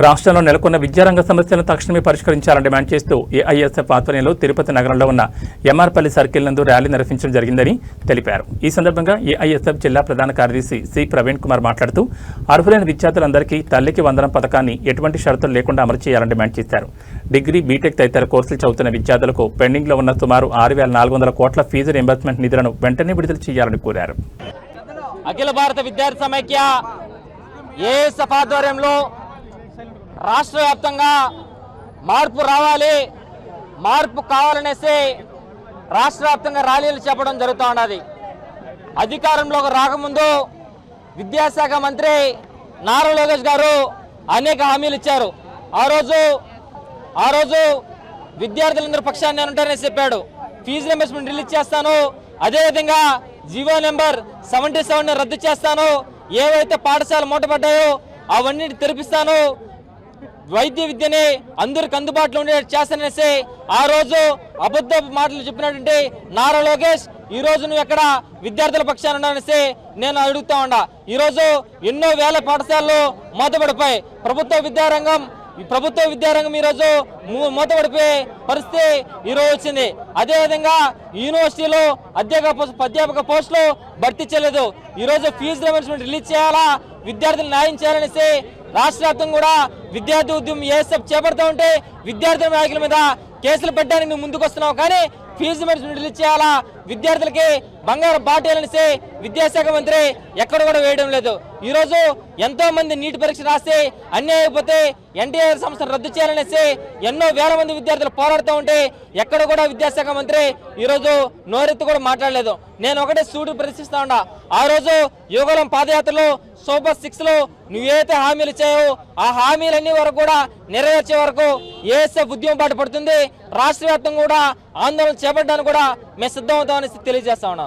రాష్ట్రంలో నెలకొన్న విద్యారంగ సమస్యలను తక్షణమే పరిష్కరించాలని డిమాండ్ చేస్తూ ఏఐఎస్ఎఫ్ ఆధ్వర్యంలో తిరుపతి నగరంలో ఉన్న ఎంఆర్పల్లి సర్కిల్ నందు ర్యాలీ నిర్వహించడం జరిగిందని తెలిపారు. ఈ సందర్భంగా ఏఐఎస్ఎఫ్ జిల్లా ప్రధాన కార్యదర్శి సి ప్రవీణ్ కుమార్ మాట్లాడుతూ అర్హులైన విద్యార్థులందరికీ తల్లికి వందనం పథకాన్ని ఎటువంటి షరతులు లేకుండా అమలు చేయాలని డిమాండ్ చేశారు. డిగ్రీ, బీటెక్ తదితర కోర్సులు చదువుతున్న విద్యార్థులకు పెండింగ్లో ఉన్న సుమారు 6,400 కోట్ల ఫీజు రీయింబర్స్మెంట్ నిధులను వెంటనే విడుదల చేయాలని కోరారు. అఖిల భారత విద్యార్థి సమైక్య ఏఎస్ఎఫ్ ఆధ్వర్యంలో రాష్ట్ర వ్యాప్తంగా మార్పు రావాలి, మార్పు కావాలనేసి రాష్ట్ర వ్యాప్తంగా ర్యాలీలు చేపట్టడం జరుగుతూ ఉన్నది. అధికారంలోకి రాకముందు విద్యాశాఖ మంత్రి నారా లోకేష్ గారు అనేక హామీలు ఇచ్చారు. ఆ రోజు విద్యార్థులందరూ పక్షాన్ని నేను ఉంటానని చెప్పాడు. ఫీజు రీయింబర్స్మెంట్ రిలీజ్ చేస్తాను, అదేవిధంగా జీవో నెంబర్ 77 రద్దు చేస్తాను, ఏవైతే పాఠశాలలు మూటపడ్డాయో అవన్నీ తెరిపిస్తాను, వైద్య విద్యని అందరికి అందుబాటులో ఉండేటట్టు చేస్తాననేసి ఆ రోజు అబద్ధపు మాటలు చెప్పినటువంటి నారా లోకేష్ ఈ రోజు నువ్వు ఎక్కడ విద్యార్థుల పక్షాన ఉన్నాననేసి నేను అడుగుతా ఉన్నా. ఈరోజు ఎన్నో వేల పాఠశాలలు మూతపడిపోయి ప్రభుత్వ విద్యారంగం ఈరోజు మూతపడిపోయే పరిస్థితి ఈరోజు వచ్చింది. అదేవిధంగా యూనివర్సిటీలో అధ్యాపక పోస్టులు భర్తీ చేయలేదు. ఈరోజు ఫీజు రీయింబర్స్మెంట్ రిలీజ్ చేయాలా, విద్యార్థులు న్యాయం చేయాలనేసి రాష్ట్ర వ్యాప్తంగా కూడా విద్యార్థి ఉద్యమం ఏఎస్ఎఫ్ చేపడుతూ ఉంటే విద్యార్థుల నాయకుల మీద కేసులు పెట్టడానికి నువ్వు ముందుకు వస్తున్నావు. కానీ ఫీజు రీయింబర్స్మెంట్ రిలీజ్ చేయాలా, విద్యార్థులకి బంగారం బాటేయాలనేసి విద్యాశాఖ మంత్రి ఎక్కడ కూడా వేయడం లేదు. ఈరోజు ఎంతో మంది నీటి పరీక్ష రాసి అన్యాయం అయిపోతే ఎన్టీఆర్ సంస్థను రద్దు చేయాలనేసి ఎన్నో వేల మంది విద్యార్థులు పోరాడుతూ ఉంటే ఎక్కడ కూడా విద్యాశాఖ మంత్రి ఈరోజు నోరెత్తి కూడా మాట్లాడలేదు. నేను ఒకటే సూటి ప్రదర్శిస్తా ఉన్నా. ఆ రోజు యువగలం పాదయాత్రలో సూపర్ 6లో నువ్వేదైతే హామీలు ఇచ్చాయో ఆ హామీలన్నీ వరకు కూడా నెరవేర్చే వరకు ఏఎస్ఎఫ్ ఉద్యమం బాట పడుతుంది. రాష్ట్ర వ్యాప్తంగా కూడా ఆందోళన చేపట్టడానికి కూడా మేము సిద్ధమవుతామని తెలియజేస్తా ఉన్నాను.